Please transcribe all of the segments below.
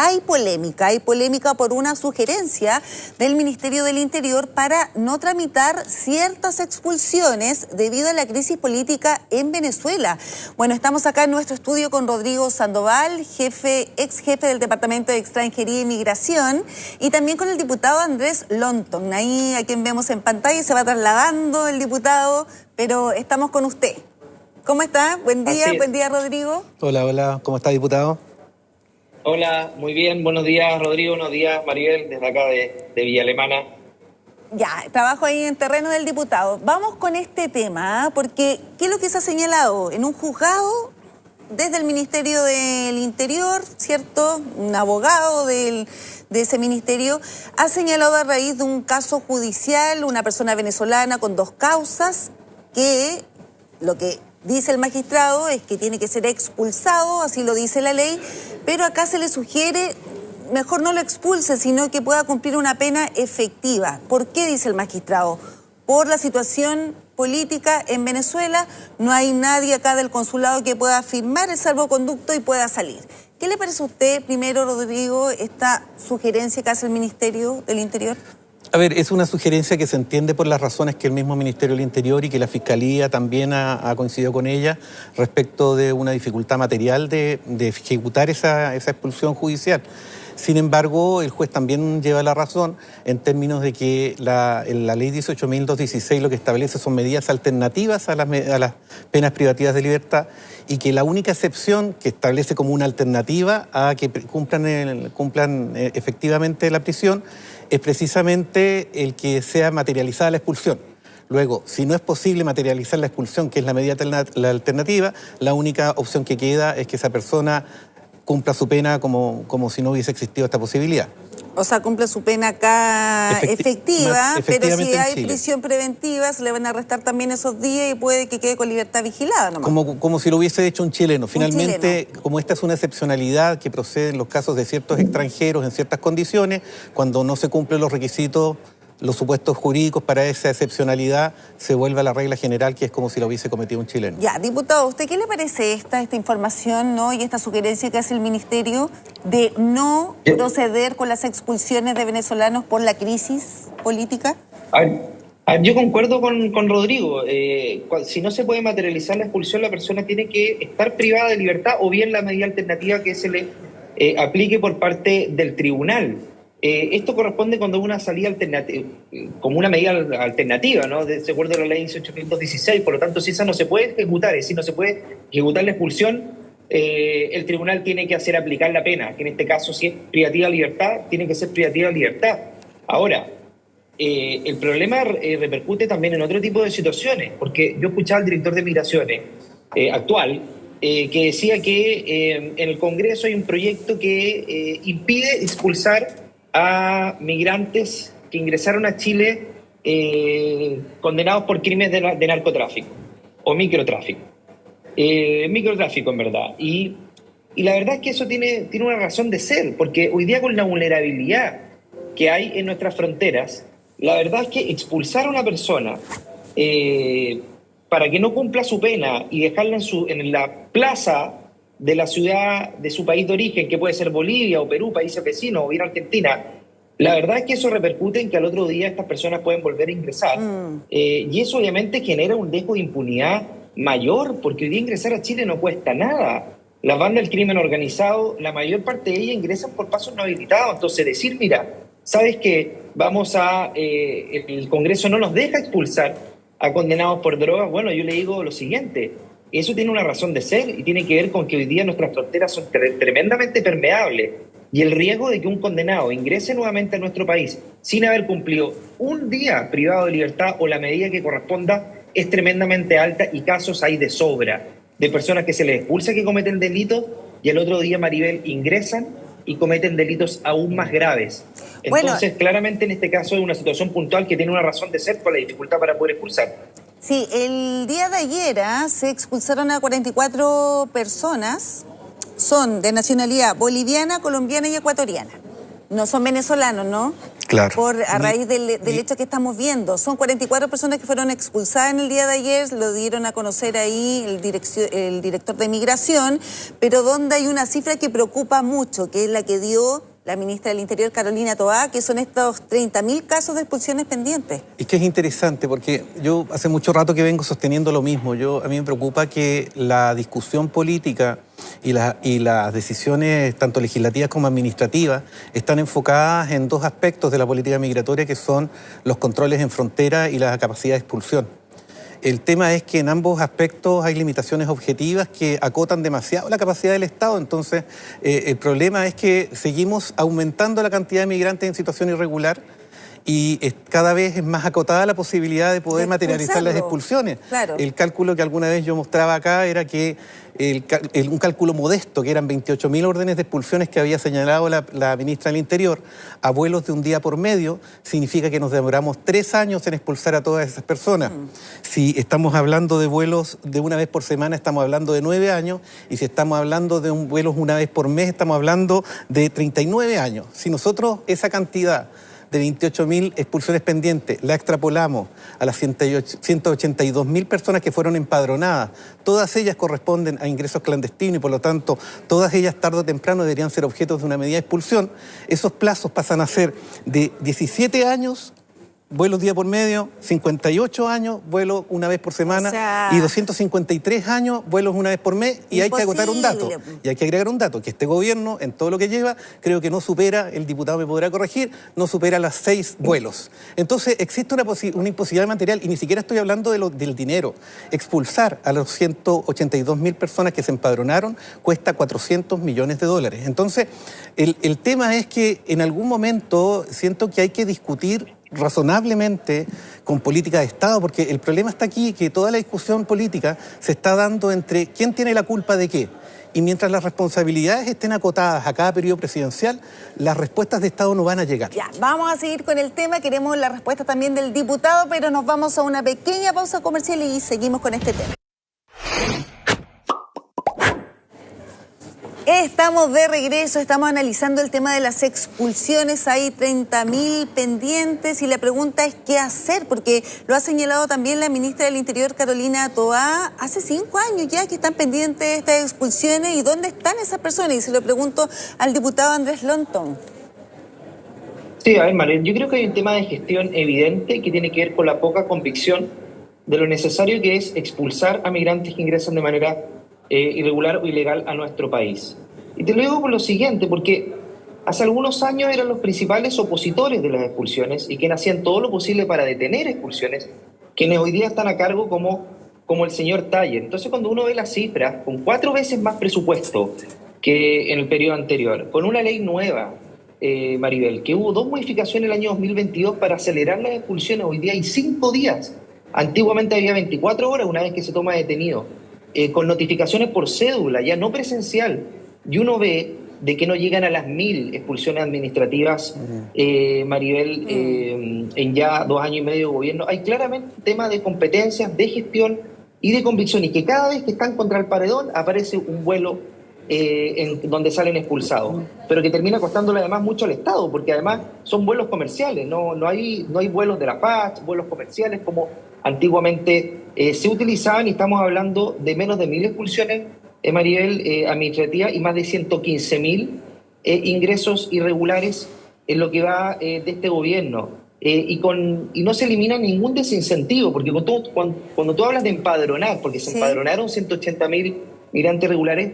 hay polémica por una sugerencia del Ministerio del Interior para no tramitar ciertas expulsiones debido a la crisis política en Venezuela. Bueno, estamos acá en nuestro estudio con Rodrigo Sandoval, ex jefe del Departamento de Extranjería y Migración, y también con el diputado Andrés Lonton, ahí a quien vemos en pantalla, se va trasladando el diputado, pero estamos con usted. ¿Cómo está? Buen día Rodrigo. Hola, ¿cómo está, diputado? Hola, muy bien, buenos días Rodrigo, buenos días Maribel, desde acá de Villa Alemana. Ya, trabajo ahí en terreno del diputado. Vamos con este tema, porque ¿qué es lo que se ha señalado? En un juzgado, desde el Ministerio del Interior, ¿cierto? Un abogado de ese ministerio ha señalado a raíz de un caso judicial, una persona venezolana con 2 causas, que lo que dice el magistrado es que tiene que ser expulsado, así lo dice la ley, pero acá se le sugiere mejor no lo expulse, sino que pueda cumplir una pena efectiva. ¿Por qué dice el magistrado? Por la situación política en Venezuela, no hay nadie acá del consulado que pueda firmar el salvoconducto y pueda salir. ¿Qué le parece a usted, primero, Rodrigo, esta sugerencia que hace el Ministerio del Interior? A ver, es una sugerencia que se entiende por las razones que el mismo Ministerio del Interior y que la Fiscalía también ha coincidido con ella respecto de una dificultad material de ejecutar esa expulsión judicial. Sin embargo, el juez también lleva la razón en términos de que la ley 18.216 lo que establece son medidas alternativas a las penas privativas de libertad y que la única excepción que establece como una alternativa a que cumplan efectivamente la prisión es precisamente el que sea materializada la expulsión. Luego, si no es posible materializar la expulsión, que es la medida alternativa, la única opción que queda es que esa persona cumpla su pena como si no hubiese existido esta posibilidad. O sea, cumple su pena acá efectiva, pero si hay prisión preventiva se le van a restar también esos días y puede que quede con libertad vigilada nomás. Como si lo hubiese hecho un chileno. Finalmente, como esta es una excepcionalidad que procede en los casos de ciertos extranjeros en ciertas condiciones, cuando no se cumplen los requisitos, los supuestos jurídicos para esa excepcionalidad, se vuelve a la regla general, que es como si lo hubiese cometido un chileno. Ya, diputado, ¿usted qué le parece esta información, ¿no? Y esta sugerencia que hace el Ministerio de no proceder con las expulsiones de venezolanos por la crisis política? Yo concuerdo con Rodrigo. Si no se puede materializar la expulsión, la persona tiene que estar privada de libertad o bien la medida alternativa que se le aplique por parte del tribunal. Esto corresponde cuando una salida alternativa, como una medida alternativa, ¿no? De acuerdo a la ley 18.216, por lo tanto, si esa no se puede ejecutar, es decir, no se puede ejecutar la expulsión, el tribunal tiene que hacer aplicar la pena, que en este caso, si es privativa de libertad, tiene que ser privativa de libertad. Ahora, el problema repercute también en otro tipo de situaciones, porque yo escuchaba al director de Migraciones actual, que decía que en el Congreso hay un proyecto que impide expulsar a migrantes que ingresaron a Chile condenados por crímenes de narcotráfico o microtráfico. Microtráfico, en verdad. Y la verdad es que eso tiene una razón de ser, porque hoy día con la vulnerabilidad que hay en nuestras fronteras, la verdad es que expulsar a una persona para que no cumpla su pena y dejarla en la plaza de la ciudad de su país de origen, que puede ser Bolivia o Perú, países vecinos, o bien Argentina, la verdad es que eso repercute en que al otro día estas personas pueden volver a ingresar. Y eso obviamente genera un riesgo de impunidad mayor, porque hoy día ingresar a Chile no cuesta nada. Las bandas del crimen organizado, la mayor parte de ellas ingresan por pasos no habilitados. Entonces decir, mira, ¿sabes qué? El Congreso no nos deja expulsar a condenados por drogas. Bueno, yo le digo lo siguiente. Eso tiene una razón de ser y tiene que ver con que hoy día nuestras fronteras son tremendamente permeables y el riesgo de que un condenado ingrese nuevamente a nuestro país sin haber cumplido un día privado de libertad o la medida que corresponda es tremendamente alta y casos hay de sobra de personas que se les expulsa que cometen delitos y el otro día, Maribel, ingresan y cometen delitos aún más graves. Entonces, claramente en este caso es una situación puntual que tiene una razón de ser por la dificultad para poder expulsar. Sí, el día de ayer se expulsaron a 44 personas, son de nacionalidad boliviana, colombiana y ecuatoriana. No son venezolanos, ¿no? Claro. a raíz del hecho que estamos viendo. Son 44 personas que fueron expulsadas en el día de ayer, lo dieron a conocer ahí el director de Migración, pero donde hay una cifra que preocupa mucho, que es la que dio la ministra del Interior, Carolina Toá, que son estos 30.000 casos de expulsiones pendientes. Es que es interesante porque yo hace mucho rato que vengo sosteniendo lo mismo. A mí me preocupa que la discusión política y las decisiones tanto legislativas como administrativas están enfocadas en dos aspectos de la política migratoria, que son los controles en frontera y la capacidad de expulsión. El tema es que en ambos aspectos hay limitaciones objetivas que acotan demasiado la capacidad del Estado. Entonces, el problema es que seguimos aumentando la cantidad de migrantes en situación irregular y cada vez es más acotada la posibilidad de poder materializar las expulsiones. Claro. El cálculo que alguna vez yo mostraba acá era que un cálculo modesto, que eran 28.000 órdenes de expulsiones que había señalado la ministra del Interior, a vuelos de un día por medio, significa que nos demoramos 3 años en expulsar a todas esas personas. Si estamos hablando de vuelos de una vez por semana, estamos hablando de 9 años, y si estamos hablando de vuelos una vez por mes, estamos hablando de 39 años. Si nosotros esa cantidad de 28.000 expulsiones pendientes la extrapolamos a las 182.000 personas que fueron empadronadas, todas ellas corresponden a ingresos clandestinos y por lo tanto todas ellas tarde o temprano deberían ser objetos de una medida de expulsión. Esos plazos pasan a ser de 17 años, vuelos día por medio, 58 años, vuelos una vez por semana, o sea, y 253 años, vuelos una vez por mes, y hay que acotar un dato, y hay que agregar un dato, que este gobierno, en todo lo que lleva, creo que no supera, el diputado me podrá corregir, no supera las 6 vuelos. Entonces, existe una imposibilidad material, y ni siquiera estoy hablando del dinero. Expulsar a los 182.000 personas que se empadronaron cuesta $400 millones. Entonces, el tema es que en algún momento siento que hay que discutir razonablemente con política de Estado, porque el problema está aquí, que toda la discusión política se está dando entre quién tiene la culpa de qué. Y mientras las responsabilidades estén acotadas a cada periodo presidencial, las respuestas de Estado no van a llegar. Ya, vamos a seguir con el tema, queremos la respuesta también del diputado, pero nos vamos a una pequeña pausa comercial y seguimos con este tema. Estamos de regreso, estamos analizando el tema de las expulsiones, hay 30.000 pendientes y la pregunta es ¿qué hacer? Porque lo ha señalado también la ministra del Interior, Carolina Toá, hace 5 años ya que están pendientes estas expulsiones y ¿dónde están esas personas? Y se lo pregunto al diputado Andrés Lontón. Sí, a ver, Marlene, yo creo que hay un tema de gestión evidente que tiene que ver con la poca convicción de lo necesario que es expulsar a migrantes que ingresan de manera irregular o ilegal a nuestro país. Y te lo digo por lo siguiente, porque hace algunos años eran los principales opositores de las expulsiones y quienes hacían todo lo posible para detener expulsiones, quienes hoy día están a cargo como el señor Taller. Entonces, cuando uno ve las cifras, con 4 veces más presupuesto que en el periodo anterior, con una ley nueva, Maribel, que hubo 2 modificaciones en el año 2022 para acelerar las expulsiones, hoy día hay 5 días. Antiguamente había 24 horas una vez que se toma detenido. Con notificaciones por cédula, ya no presencial, y uno ve de que no llegan a las 1.000 expulsiones administrativas, Maribel, en ya 2 años y medio de gobierno. Hay claramente un tema de competencias, de gestión y de convicción, y que cada vez que están contra el paredón aparece un vuelo en donde salen expulsados, pero que termina costándole además mucho al Estado, porque además son vuelos comerciales, no hay vuelos de la paz, vuelos comerciales como antiguamente se utilizaban, y estamos hablando de menos de 1.000 expulsiones, Maribel, administrativas, y más de 115.000 ingresos irregulares en lo que va de este gobierno. Y no se elimina ningún desincentivo, porque cuando tú hablas de empadronar, porque se empadronaron 180.000 migrantes irregulares,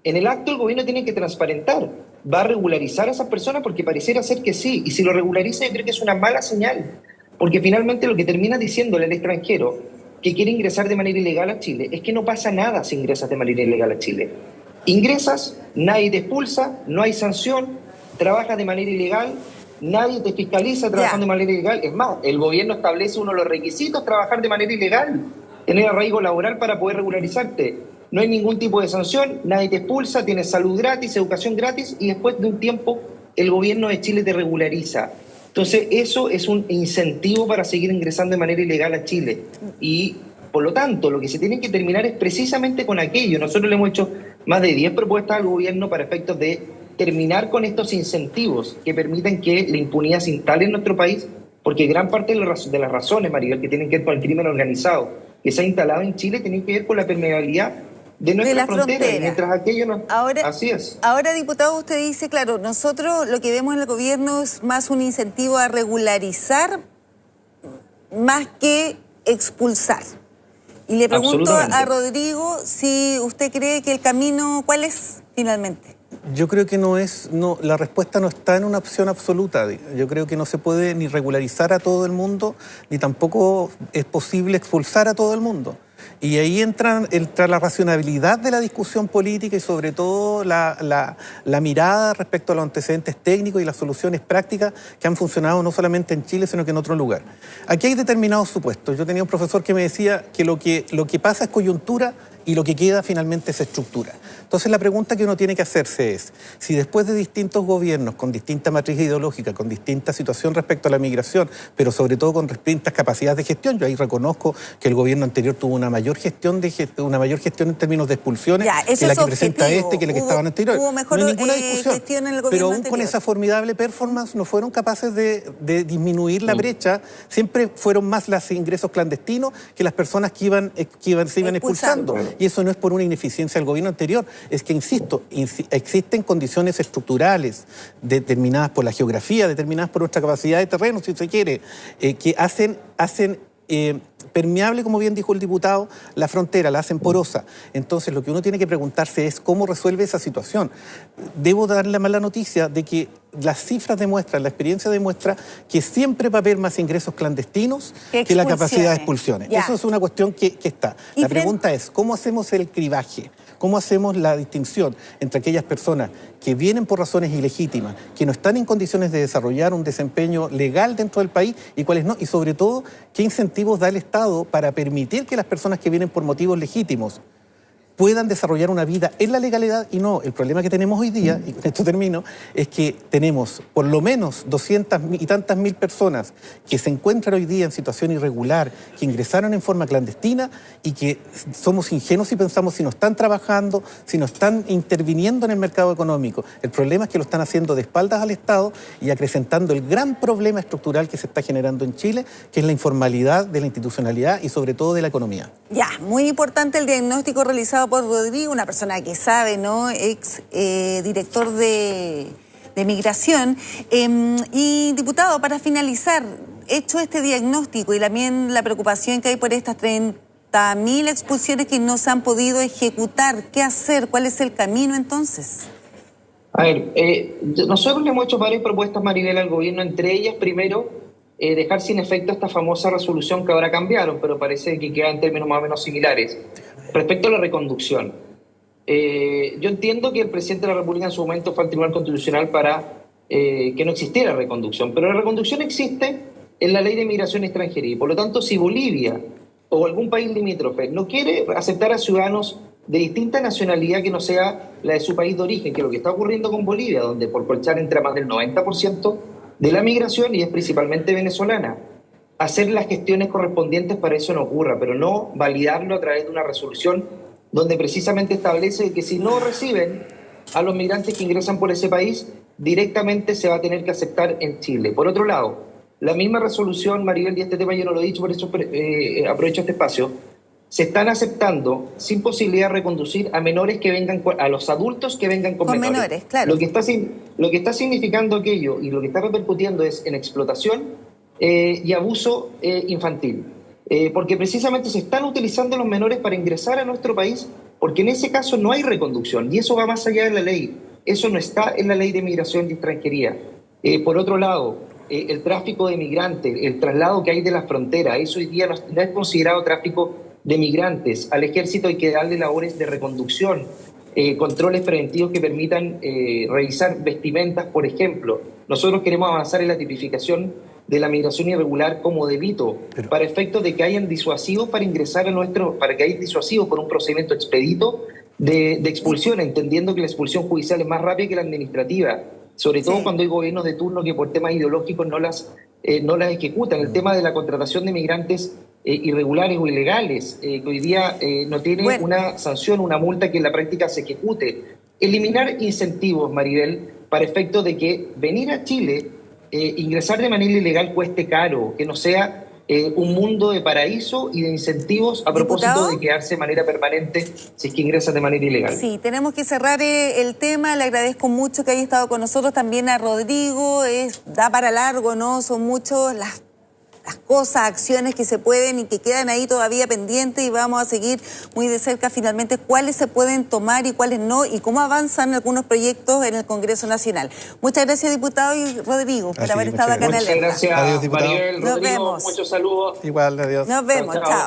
en el acto el gobierno tiene que transparentar, va a regularizar a esas personas porque pareciera ser que sí, y si lo regulariza yo creo que es una mala señal, porque finalmente lo que termina diciéndole al extranjero que quiere ingresar de manera ilegal a Chile es que no pasa nada si ingresas de manera ilegal a Chile. Ingresas, nadie te expulsa, no hay sanción, trabajas de manera ilegal, nadie te fiscaliza trabajando de manera ilegal. Es más, el gobierno establece uno de los requisitos, trabajar de manera ilegal, tener arraigo laboral para poder regularizarte. No hay ningún tipo de sanción, nadie te expulsa, tienes salud gratis, educación gratis, y después de un tiempo el gobierno de Chile te regulariza. Entonces, eso es un incentivo para seguir ingresando de manera ilegal a Chile. Y, por lo tanto, lo que se tiene que terminar es precisamente con aquello. Nosotros le hemos hecho más de 10 propuestas al gobierno para efectos de terminar con estos incentivos que permiten que la impunidad se instale en nuestro país, porque gran parte de las razones, Maribel, que tienen que ver con el crimen organizado que se ha instalado en Chile, tienen que ver con la permeabilidad de nuestra frontera. Y mientras aquello no... Así es. Ahora, diputado, usted dice, claro, nosotros lo que vemos en el gobierno es más un incentivo a regularizar más que expulsar. Y le pregunto a Rodrigo si usted cree que el camino, ¿cuál es finalmente? Yo creo que la respuesta no está en una opción absoluta. Yo creo que no se puede ni regularizar a todo el mundo, ni tampoco es posible expulsar a todo el mundo. Y ahí entra la racionalidad de la discusión política y sobre todo la mirada respecto a los antecedentes técnicos y las soluciones prácticas que han funcionado no solamente en Chile, sino que en otro lugar. Aquí hay determinados supuestos. Yo tenía un profesor que me decía que lo que pasa es coyuntura y lo que queda finalmente es estructura. Entonces la pregunta que uno tiene que hacerse es, si después de distintos gobiernos con distinta matriz ideológica, con distinta situación respecto a la migración, pero sobre todo con distintas capacidades de gestión, yo ahí reconozco que el gobierno anterior tuvo una mayor gestión en términos de expulsiones que la que presenta que la que estaba en anterior. Hubo mejor no hay ninguna discusión, gestión en el gobierno pero aún anterior. con esa formidable performance no fueron capaces de disminuir la brecha, siempre fueron más los ingresos clandestinos que las personas que se iban expulsando. Y eso no es por una ineficiencia del gobierno anterior, es que, insisto, existen condiciones estructurales determinadas por la geografía, determinadas por nuestra capacidad de terreno, si se quiere, que hacen permeable, como bien dijo el diputado, la frontera, la hacen porosa. Entonces, lo que uno tiene que preguntarse es cómo resuelve esa situación. Debo dar la mala noticia de que las cifras demuestran, la experiencia demuestra que siempre va a haber más ingresos clandestinos que la capacidad de expulsiones. Ya. Eso es una cuestión que está. La pregunta es, ¿cómo hacemos el cribaje? ¿Cómo hacemos la distinción entre aquellas personas que vienen por razones ilegítimas, que no están en condiciones de desarrollar un desempeño legal dentro del país y cuáles no? Y sobre todo, ¿qué incentivos da el Estado para permitir que las personas que vienen por motivos legítimos puedan desarrollar una vida en la legalidad y no? El problema que tenemos hoy día, y con esto termino, es que tenemos por lo menos 200 y tantas mil personas que se encuentran hoy día en situación irregular, que ingresaron en forma clandestina y que somos ingenuos y pensamos si no están trabajando, si no están interviniendo en el mercado económico. El problema es que lo están haciendo de espaldas al Estado y acrecentando el gran problema estructural que se está generando en Chile, que es la informalidad de la institucionalidad y sobre todo de la economía. Ya, muy importante el diagnóstico realizado por Rodrigo, una persona que sabe, ¿no? Director de Migración. Y, diputado, para finalizar, hecho este diagnóstico y también la preocupación que hay por estas 30.000 expulsiones que no se han podido ejecutar, ¿qué hacer? ¿Cuál es el camino entonces? A ver, nosotros le hemos hecho varias propuestas, Maribel, al gobierno, entre ellas, primero, dejar sin efecto esta famosa resolución que ahora cambiaron, pero parece que queda en términos más o menos similares. Respecto a la reconducción, yo entiendo que el presidente de la República en su momento fue al Tribunal Constitucional para que no existiera reconducción, pero la reconducción existe en la Ley de Migración y Extranjería. Y por lo tanto, si Bolivia o algún país limítrofe no quiere aceptar a ciudadanos de distinta nacionalidad que no sea la de su país de origen, que es lo que está ocurriendo con Bolivia, donde por colchar entra más del 90% de la migración y es principalmente venezolana, hacer las gestiones correspondientes para eso no ocurra, pero no validarlo a través de una resolución donde precisamente establece que si no reciben a los migrantes que ingresan por ese país, directamente se va a tener que aceptar en Chile. Por otro lado, la misma resolución, Maribel, y este tema yo no lo he dicho, por eso aprovecho este espacio, se están aceptando sin posibilidad de reconducir a menores que vengan, a los adultos que vengan con menores. Claro. Lo que está significando aquello y lo que está repercutiendo es en explotación y abuso infantil. Porque precisamente se están utilizando los menores para ingresar a nuestro país, porque en ese caso no hay reconducción y eso va más allá de la ley. Eso no está en la Ley de Migración y Extranjería. Por otro lado, el tráfico de migrantes, el traslado que hay de la frontera, eso hoy día no es considerado tráfico de migrantes. Al ejército hay que darle labores de reconducción, controles preventivos que permitan revisar vestimentas, por ejemplo. Nosotros queremos avanzar en la tipificación de la migración irregular como delito, para efectos de que hayan disuasivos para ingresar para que haya disuasivos por un procedimiento expedito de expulsión, entendiendo que la expulsión judicial es más rápida que la administrativa, sobre todo cuando hay gobiernos de turno que por temas ideológicos no las ejecutan. El tema de la contratación de migrantes irregulares o ilegales, que hoy día no tiene una sanción, una multa que en la práctica se ejecute. eliminar incentivos, Maribel, para efecto de que venir a Chile, ingresar de manera ilegal cueste caro, que no sea un mundo de paraíso y de incentivos a propósito de quedarse de manera permanente si es que ingresan de manera ilegal. Sí, tenemos que cerrar el tema. Le agradezco mucho que haya estado con nosotros, también a Rodrigo. Da para largo, ¿no? Son muchos las cosas, acciones que se pueden y que quedan ahí todavía pendientes, y vamos a seguir muy de cerca finalmente cuáles se pueden tomar y cuáles no, y cómo avanzan algunos proyectos en el Congreso Nacional. Muchas gracias, diputado, y Rodrigo, por haber estado acá en Alerta. Muchas gracias, adiós, diputado. Maribel, Rodrigo, Nos vemos. muchos saludos. Igual, adiós. Nos vemos, chao.